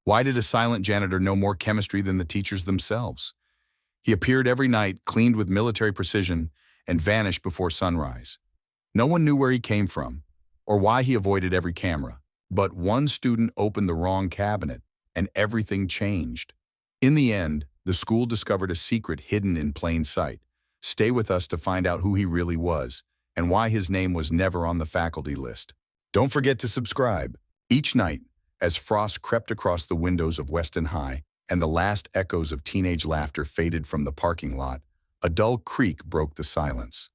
Why did a silent janitor know more chemistry than the teachers themselves? He appeared every night, cleaned with military precision, and vanished before sunrise. No one knew where he came from, or why he avoided every camera. But one student opened the wrong cabinet, and everything changed. In the end, the school discovered a secret hidden in plain sight. Stay with us to find out who he really was, and why his name was never on the faculty list. Don't forget to subscribe. Each night, as frost crept across the windows of Weston High, and the last echoes of teenage laughter faded from the parking lot, a dull creak broke the silence.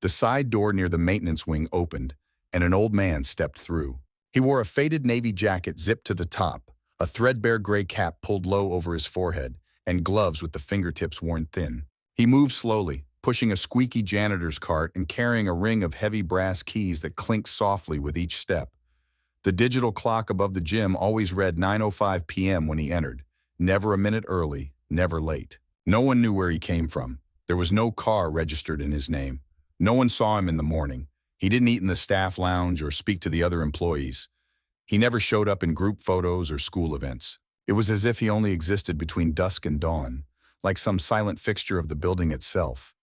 The side door near the maintenance wing opened, and an old man stepped through. He wore a faded navy jacket zipped to the top, a threadbare gray cap pulled low over his forehead, and gloves with the fingertips worn thin. He moved slowly, pushing a squeaky janitor's cart and carrying a ring of heavy brass keys that clinked softly with each step. The digital clock above the gym always read 9:05 p.m. when he entered, never a minute early, never late. No one knew where he came from. There was no car registered in his name. No one saw him in the morning. He didn't eat in the staff lounge or speak to the other employees. He never showed up in group photos or school events. It was as if he only existed between dusk and dawn, like some silent fixture of the building itself.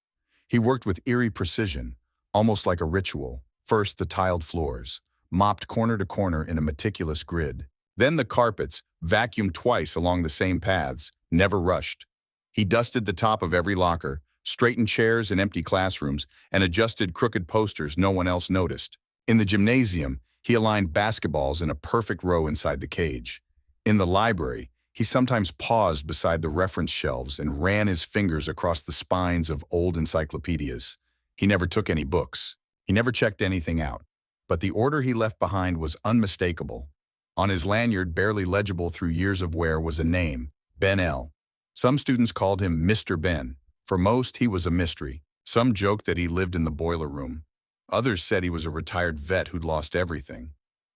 He worked with eerie precision, almost like a ritual. First, the tiled floors, mopped corner to corner in a meticulous grid. Then the carpets, vacuumed twice along the same paths, never rushed. He dusted the top of every locker, straightened chairs in empty classrooms, and adjusted crooked posters no one else noticed. In the gymnasium, he aligned basketballs in a perfect row inside the cage. In the library, he sometimes paused beside the reference shelves and ran his fingers across the spines of old encyclopedias. He never took any books. He never checked anything out. But the order he left behind was unmistakable. On his lanyard, barely legible through years of wear, was a name, Ben L. Some students called him Mr. Ben. For most, he was a mystery. Some joked that he lived in the boiler room. Others said he was a retired vet who'd lost everything.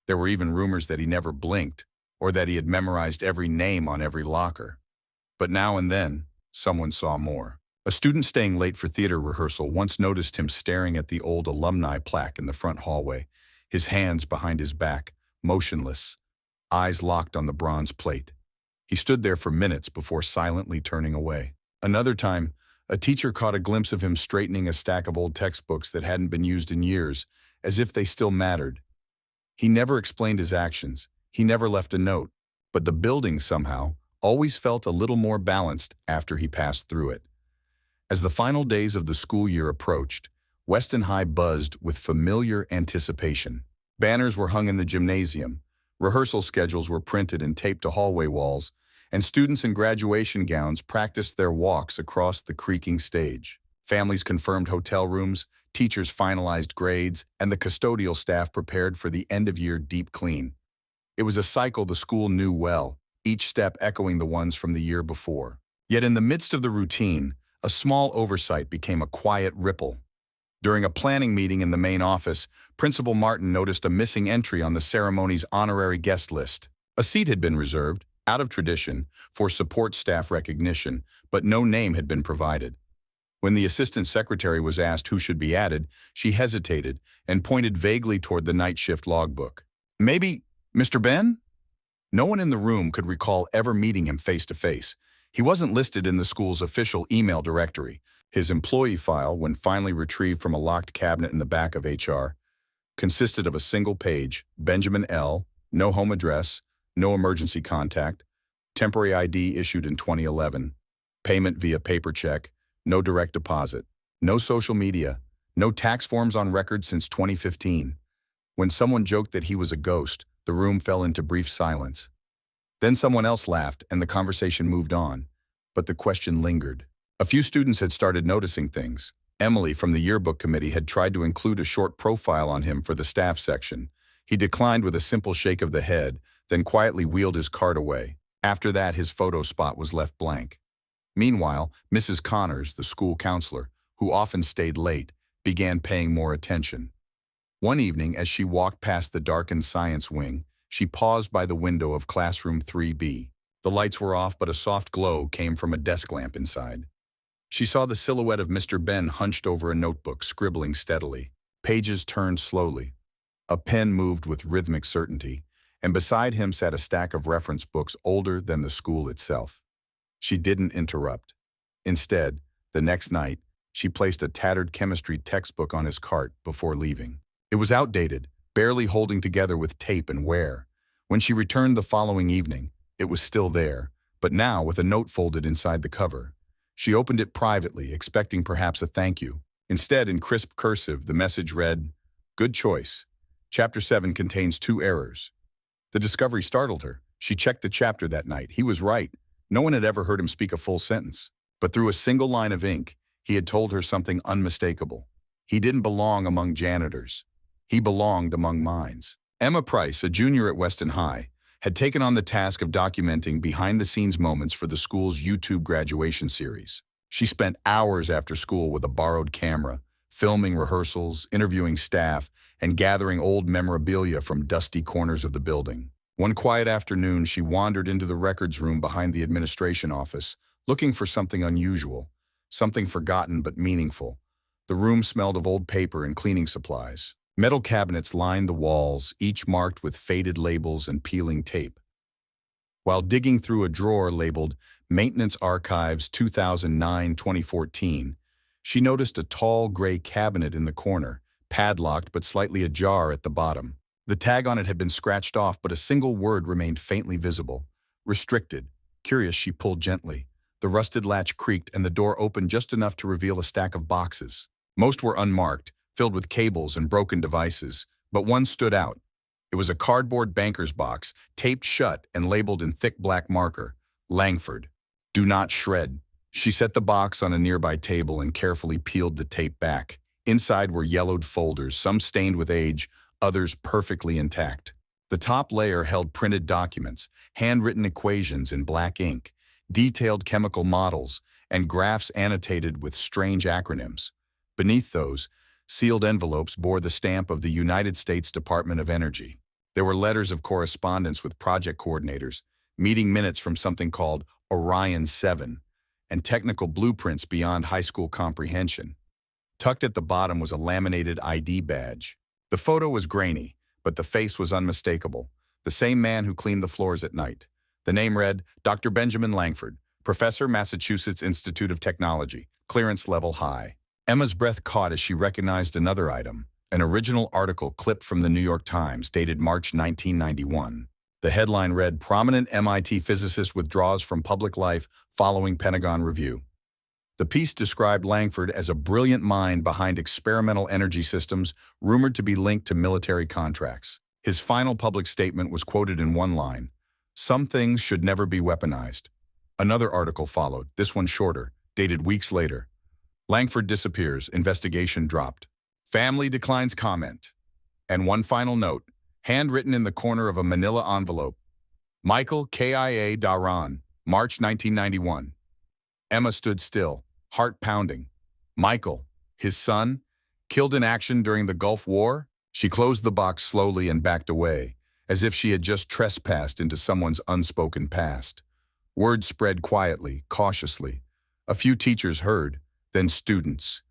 There were even rumors that he never blinked, or that he had memorized every name on every locker. But now and then, someone saw more. A student staying late for theater rehearsal once noticed him staring at the old alumni plaque in the front hallway, his hands behind his back, motionless, eyes locked on the bronze plate. He stood there for minutes before silently turning away. Another time, a teacher caught a glimpse of him straightening a stack of old textbooks that hadn't been used in years, as if they still mattered. He never explained his actions. He never left a note. But the building, somehow, always felt a little more balanced after he passed through it. As the final days of the school year approached, Weston High buzzed with familiar anticipation. Banners were hung in the gymnasium, rehearsal schedules were printed and taped to hallway walls, and students in graduation gowns practiced their walks across the creaking stage. Families confirmed hotel rooms, teachers finalized grades, and the custodial staff prepared for the end-of-year deep clean. It was a cycle the school knew well, each step echoing the ones from the year before. Yet in the midst of the routine, a small oversight became a quiet ripple. During a planning meeting in the main office, Principal Martin noticed a missing entry on the ceremony's honorary guest list. A seat had been reserved, out of tradition, for support staff recognition, but no name had been provided. When the assistant secretary was asked who should be added, she hesitated and pointed vaguely toward the night shift logbook. Maybe Mr. Ben? No one in the room could recall ever meeting him face to face. He wasn't listed in the school's official email directory. His employee file, when finally retrieved from a locked cabinet in the back of HR, consisted of a single page, Benjamin L., no home address, no emergency contact, temporary ID issued in 2011, payment via paper check, no direct deposit, no social media, no tax forms on record since 2015. When someone joked that he was a ghost, the room fell into brief silence. Then someone else laughed and the conversation moved on, but the question lingered. A few students had started noticing things. Emily from the yearbook committee had tried to include a short profile on him for the staff section. He declined with a simple shake of the head, then quietly wheeled his cart away. After that, his photo spot was left blank. Meanwhile, Mrs. Connors, the school counselor, who often stayed late, began paying more attention. One evening, as she walked past the darkened science wing, she paused by the window of classroom 3B. The lights were off, but a soft glow came from a desk lamp inside. She saw the silhouette of Mr. Ben hunched over a notebook, scribbling steadily. Pages turned slowly. A pen moved with rhythmic certainty, and beside him sat a stack of reference books older than the school itself. She didn't interrupt. Instead, the next night, she placed a tattered chemistry textbook on his cart before leaving. It was outdated, barely holding together with tape and wear. When she returned the following evening, it was still there, but now with a note folded inside the cover. She opened it privately, expecting perhaps a thank you. Instead, in crisp cursive, the message read, "Good choice. Chapter 7 contains 2 errors." The discovery startled her. She checked the chapter that night. He was right. No one had ever heard him speak a full sentence. But through a single line of ink, he had told her something unmistakable. He didn't belong among janitors. He belonged among minds. Emma Price, a junior at Weston High, had taken on the task of documenting behind-the-scenes moments for the school's YouTube graduation series. She spent hours after school with a borrowed camera, filming rehearsals, interviewing staff, and gathering old memorabilia from dusty corners of the building. One quiet afternoon, she wandered into the records room behind the administration office, looking for something unusual, something forgotten but meaningful. The room smelled of old paper and cleaning supplies. Metal cabinets lined the walls, each marked with faded labels and peeling tape. While digging through a drawer labeled Maintenance Archives 2009-2014, she noticed a tall gray cabinet in the corner, padlocked but slightly ajar at the bottom. The tag on it had been scratched off, but a single word remained faintly visible. Restricted. Curious, she pulled gently. The rusted latch creaked and the door opened just enough to reveal a stack of boxes. Most were unmarked, filled with cables and broken devices, but one stood out. It was a cardboard banker's box, taped shut and labeled in thick black marker, Langford. Do not shred. She set the box on a nearby table and carefully peeled the tape back. Inside were yellowed folders, some stained with age, others perfectly intact. The top layer held printed documents, handwritten equations in black ink, detailed chemical models, and graphs annotated with strange acronyms. Beneath those, sealed envelopes bore the stamp of the United States Department of Energy. There were letters of correspondence with project coordinators, meeting minutes from something called Orion 7, and technical blueprints beyond high school comprehension. Tucked at the bottom was a laminated ID badge. The photo was grainy, but the face was unmistakable. The same man who cleaned the floors at night. The name read, Dr. Benjamin Langford, Professor, Massachusetts Institute of Technology, clearance level high. Emma's breath caught as she recognized another item, an original article clipped from the New York Times dated March 1991. The headline read, Prominent MIT physicist withdraws from public life following Pentagon review. The piece described Langford as a brilliant mind behind experimental energy systems rumored to be linked to military contracts. His final public statement was quoted in one line, "Some things should never be weaponized." Another article followed, this one shorter, dated weeks later. Langford disappears, investigation dropped. Family declines comment. And one final note, handwritten in the corner of a manila envelope. Michael Kia Daran, March 1991. Emma stood still, heart pounding. Michael, his son, killed in action during the Gulf War? She closed the box slowly and backed away, as if she had just trespassed into someone's unspoken past. Word spread quietly, cautiously. A few teachers heard, then students.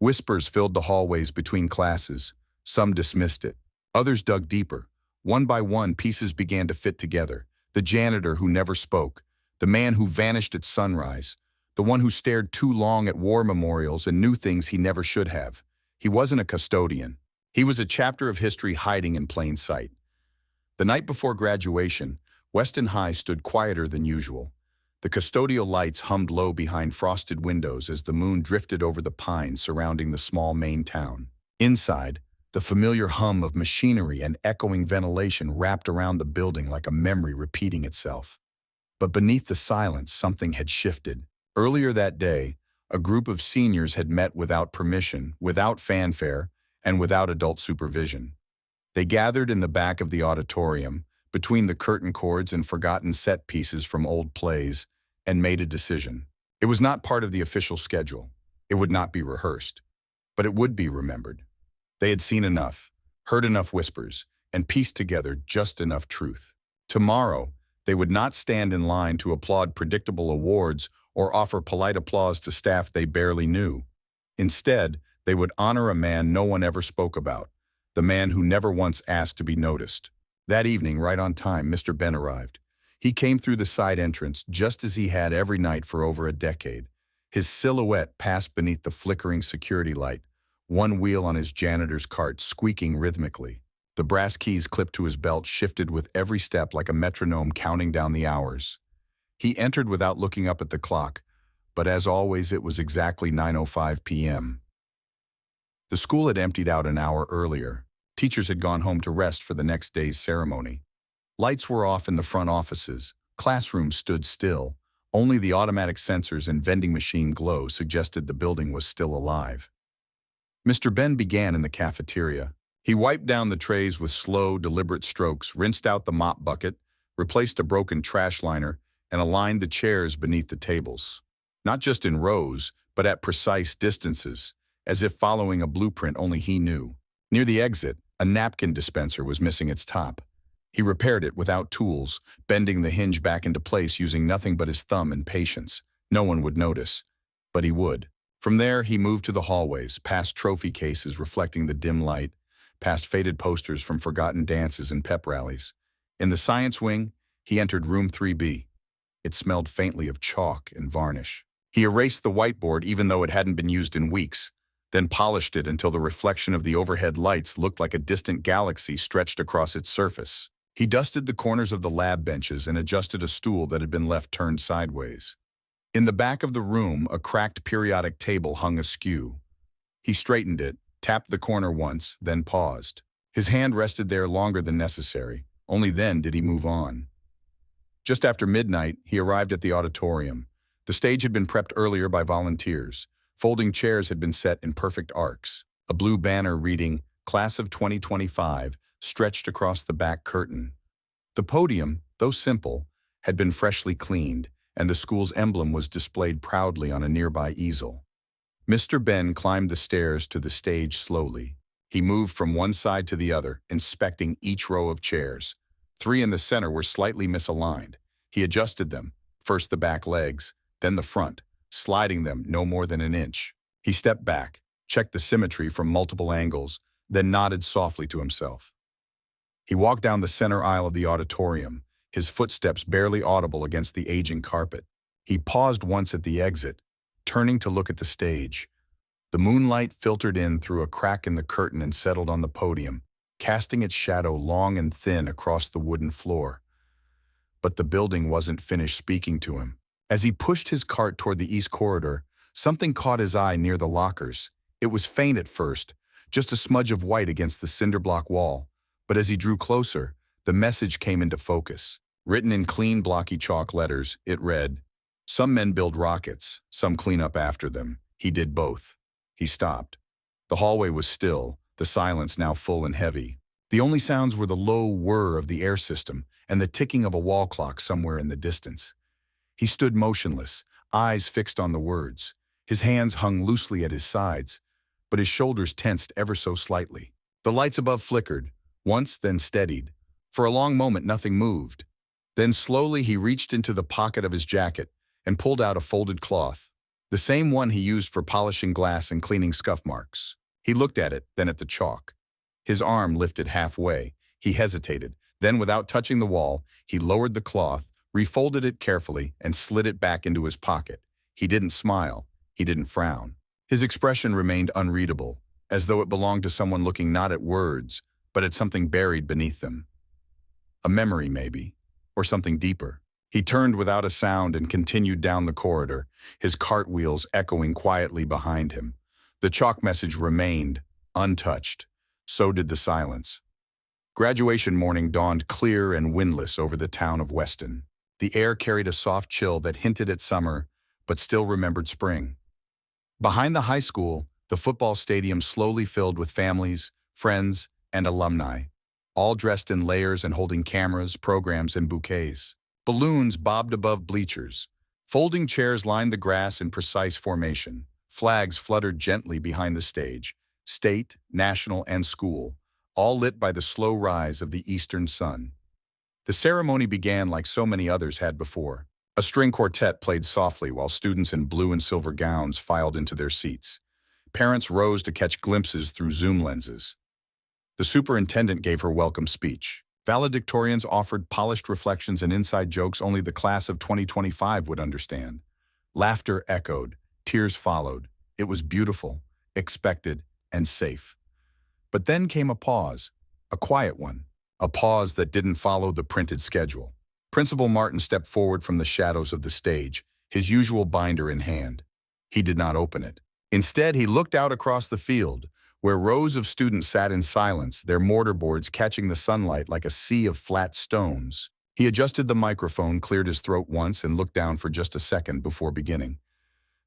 Whispers filled the hallways between classes. Some dismissed it. Others dug deeper. One by one, pieces began to fit together. The janitor who never spoke. The man who vanished at sunrise. The one who stared too long at war memorials and knew things he never should have. He wasn't a custodian. He was a chapter of history hiding in plain sight. The night before graduation, Weston High stood quieter than usual. The custodial lights hummed low behind frosted windows as the moon drifted over the pines surrounding the small Maine town. Inside, the familiar hum of machinery and echoing ventilation wrapped around the building like a memory repeating itself. But beneath the silence, something had shifted. Earlier that day, a group of seniors had met without permission, without fanfare, and without adult supervision. They gathered in the back of the auditorium, between the curtain cords and forgotten set pieces from old plays, and made a decision. It was not part of the official schedule. It would not be rehearsed. But it would be remembered. They had seen enough, heard enough whispers, and pieced together just enough truth. Tomorrow, they would not stand in line to applaud predictable awards or offer polite applause to staff they barely knew. Instead, they would honor a man no one ever spoke about, the man who never once asked to be noticed. That evening, right on time, Mr. Ben arrived. He came through the side entrance just as he had every night for over a decade. His silhouette passed beneath the flickering security light, one wheel on his janitor's cart squeaking rhythmically. The brass keys clipped to his belt shifted with every step like a metronome counting down the hours. He entered without looking up at the clock, but as always it was exactly 9:05 p.m. The school had emptied out an hour earlier. Teachers had gone home to rest for the next day's ceremony. Lights were off in the front offices. Classrooms stood still. Only the automatic sensors and vending machine glow suggested the building was still alive. Mr. Ben began in the cafeteria. He wiped down the trays with slow, deliberate strokes, rinsed out the mop bucket, replaced a broken trash liner, and aligned the chairs beneath the tables. Not just in rows, but at precise distances, as if following a blueprint only he knew. Near the exit, a napkin dispenser was missing its top. He repaired it without tools, bending the hinge back into place using nothing but his thumb and patience. No one would notice, but he would. From there, he moved to the hallways, past trophy cases reflecting the dim light, past faded posters from forgotten dances and pep rallies. In the science wing, he entered room 3B. It smelled faintly of chalk and varnish. He erased the whiteboard even though it hadn't been used in weeks, then polished it until the reflection of the overhead lights looked like a distant galaxy stretched across its surface. He dusted the corners of the lab benches and adjusted a stool that had been left turned sideways. In the back of the room, a cracked periodic table hung askew. He straightened it, tapped the corner once, then paused. His hand rested there longer than necessary. Only then did he move on. Just after midnight, he arrived at the auditorium. The stage had been prepped earlier by volunteers. Folding chairs had been set in perfect arcs. A blue banner reading, Class of 2025, stretched across the back curtain. The podium, though simple, had been freshly cleaned, and the school's emblem was displayed proudly on a nearby easel. Mr. Ben climbed the stairs to the stage slowly. He moved from one side to the other, inspecting each row of chairs. 3 in the center were slightly misaligned. He adjusted them, first the back legs, then the front, sliding them no more than an inch. He stepped back, checked the symmetry from multiple angles, then nodded softly to himself. He walked down the center aisle of the auditorium, his footsteps barely audible against the aging carpet. He paused once at the exit, turning to look at the stage. The moonlight filtered in through a crack in the curtain and settled on the podium, casting its shadow long and thin across the wooden floor. But the building wasn't finished speaking to him. As he pushed his cart toward the east corridor, something caught his eye near the lockers. It was faint at first, just a smudge of white against the cinder block wall. But as he drew closer, the message came into focus. Written in clean, blocky chalk letters, it read, "Some men build rockets, some clean up after them. He did both." He stopped. The hallway was still, the silence now full and heavy. The only sounds were the low whir of the air system and the ticking of a wall clock somewhere in the distance. He stood motionless, eyes fixed on the words. His hands hung loosely at his sides, but his shoulders tensed ever so slightly. The lights above flickered, once then steadied. For a long moment nothing moved. Then slowly he reached into the pocket of his jacket and pulled out a folded cloth, the same one he used for polishing glass and cleaning scuff marks. He looked at it, then at the chalk. His arm lifted halfway. He hesitated. Then, without touching the wall, he lowered the cloth, refolded it carefully, and slid it back into his pocket. He didn't smile. He didn't frown. His expression remained unreadable, as though it belonged to someone looking not at words, but at something buried beneath them. A memory, maybe, or something deeper. He turned without a sound and continued down the corridor, his cartwheels echoing quietly behind him. The chalk message remained, untouched. So did the silence. Graduation morning dawned clear and windless over the town of Weston. The air carried a soft chill that hinted at summer, but still remembered spring. Behind the high school, the football stadium slowly filled with families, friends, and alumni, all dressed in layers and holding cameras, programs, and bouquets. Balloons bobbed above bleachers. Folding chairs lined the grass in precise formation. Flags fluttered gently behind the stage, state, national, and school, all lit by the slow rise of the eastern sun. The ceremony began like so many others had before. A string quartet played softly while students in blue and silver gowns filed into their seats. Parents rose to catch glimpses through zoom lenses. The superintendent gave her welcome speech. Valedictorians offered polished reflections and inside jokes only the class of 2025 would understand. Laughter echoed, tears followed. It was beautiful, expected, and safe. But then came a pause, a quiet one, a pause that didn't follow the printed schedule. Principal Martin stepped forward from the shadows of the stage, his usual binder in hand. He did not open it. Instead, he looked out across the field, where rows of students sat in silence, their mortarboards catching the sunlight like a sea of flat stones. He adjusted the microphone, cleared his throat once, and looked down for just a second before beginning.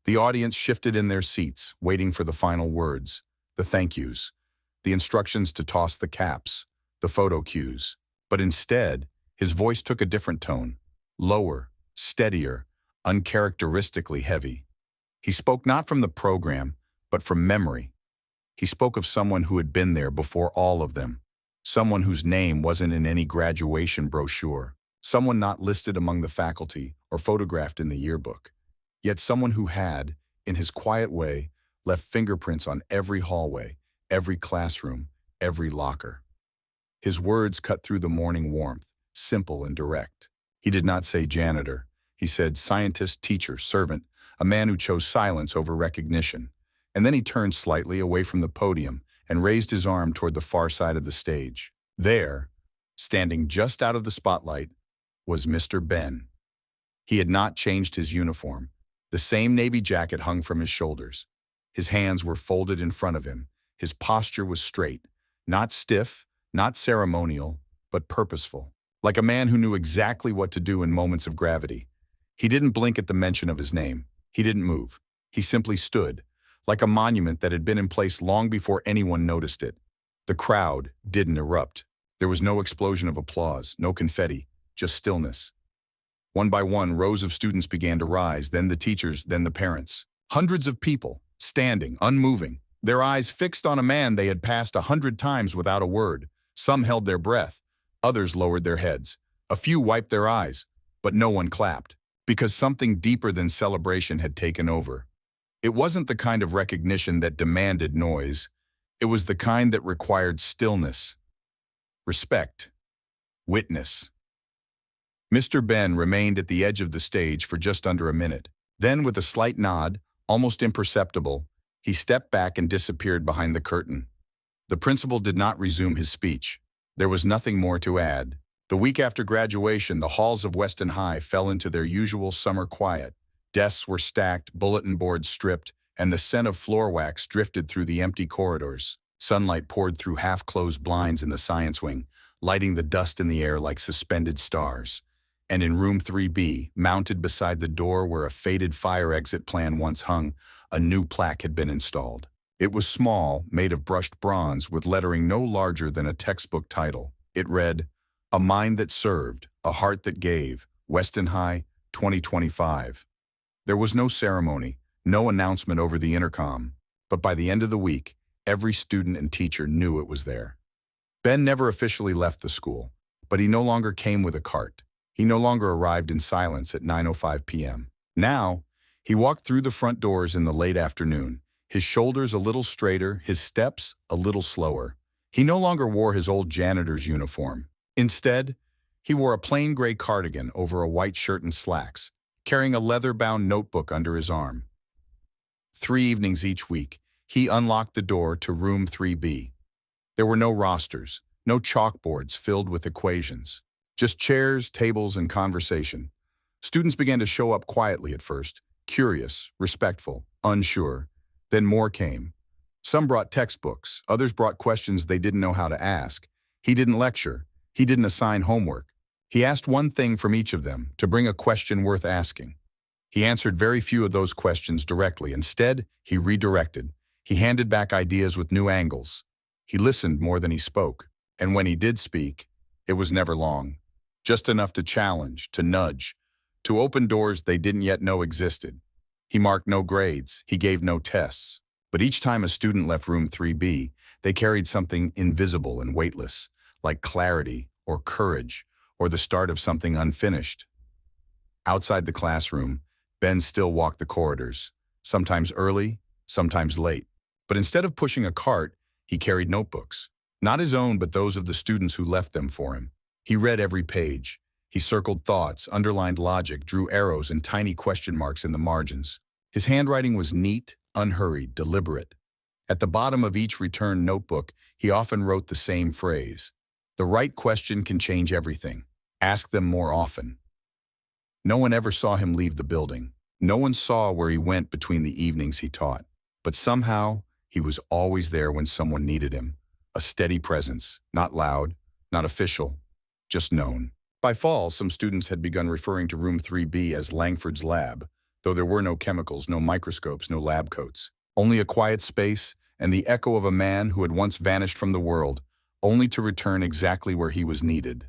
The audience shifted in their seats, waiting for the final words, the thank yous, the instructions to toss the caps, the photo cues. But instead, his voice took a different tone, lower, steadier, uncharacteristically heavy. He spoke not from the program, but from memory. He spoke of someone who had been there before all of them, someone whose name wasn't in any graduation brochure, someone not listed among the faculty or photographed in the yearbook, yet someone who had, in his quiet way, left fingerprints on every hallway, every classroom, every locker. His words cut through the morning warmth, simple and direct. He did not say janitor. He said scientist, teacher, servant, a man who chose silence over recognition. And then he turned slightly away from the podium and raised his arm toward the far side of the stage. There, standing just out of the spotlight, was Mr. Ben. He had not changed his uniform. The same navy jacket hung from his shoulders. His hands were folded in front of him. His posture was straight, not stiff, not ceremonial, but purposeful, like a man who knew exactly what to do in moments of gravity. He didn't blink at the mention of his name. He didn't move. He simply stood, like a monument that had been in place long before anyone noticed it. The crowd didn't erupt. There was no explosion of applause, no confetti, just stillness. One by one, rows of students began to rise, then the teachers, then the parents. Hundreds of people, standing, unmoving, their eyes fixed on a man they had passed 100 times without a word. Some held their breath, others lowered their heads. A few wiped their eyes, but no one clapped, because something deeper than celebration had taken over. It wasn't the kind of recognition that demanded noise. It was the kind that required stillness, respect, witness. Mr. Ben remained at the edge of the stage for just under a minute. Then, with a slight nod, almost imperceptible, he stepped back and disappeared behind the curtain. The principal did not resume his speech. There was nothing more to add. The week after graduation, the halls of Weston High fell into their usual summer quiet. Desks were stacked, bulletin boards stripped, and the scent of floor wax drifted through the empty corridors. Sunlight poured through half-closed blinds in the science wing, lighting the dust in the air like suspended stars. And in room 3B, mounted beside the door where a faded fire exit plan once hung, a new plaque had been installed. It was small, made of brushed bronze, with lettering no larger than a textbook title. It read, "A Mind That Served, a Heart That Gave, Weston High, 2025. There was no ceremony, no announcement over the intercom, but by the end of the week, every student and teacher knew it was there. Ben never officially left the school, but he no longer came with a cart. He no longer arrived in silence at 9:05 p.m. Now, he walked through the front doors in the late afternoon, his shoulders a little straighter, his steps a little slower. He no longer wore his old janitor's uniform. Instead, he wore a plain gray cardigan over a white shirt and slacks, carrying a leather-bound notebook under his arm. 3 evenings each week, he unlocked the door to room 3B. There were no rosters, no chalkboards filled with equations. Just chairs, tables, and conversation. Students began to show up quietly at first, curious, respectful, unsure. Then more came. Some brought textbooks, others brought questions they didn't know how to ask. He didn't lecture. He didn't assign homework. He asked one thing from each of them, to bring a question worth asking. He answered very few of those questions directly. Instead, he redirected. He handed back ideas with new angles. He listened more than he spoke. And when he did speak, it was never long. Just enough to challenge, to nudge, to open doors they didn't yet know existed. He marked no grades, he gave no tests. But each time a student left room 3B, they carried something invisible and weightless, like clarity or courage or the start of something unfinished. Outside the classroom, Ben still walked the corridors, sometimes early, sometimes late. But instead of pushing a cart, he carried notebooks. Not his own, but those of the students who left them for him. He read every page. He circled thoughts, underlined logic, drew arrows and tiny question marks in the margins. His handwriting was neat, unhurried, deliberate. At the bottom of each return notebook, he often wrote the same phrase: "The right question can change everything. Ask them more often." No one ever saw him leave the building. No one saw where he went between the evenings he taught. But somehow, he was always there when someone needed him. A steady presence, not loud, not official, just known. By fall, some students had begun referring to Room 3B as Langford's lab, though there were no chemicals, no microscopes, no lab coats. Only a quiet space and the echo of a man who had once vanished from the world, only to return exactly where he was needed.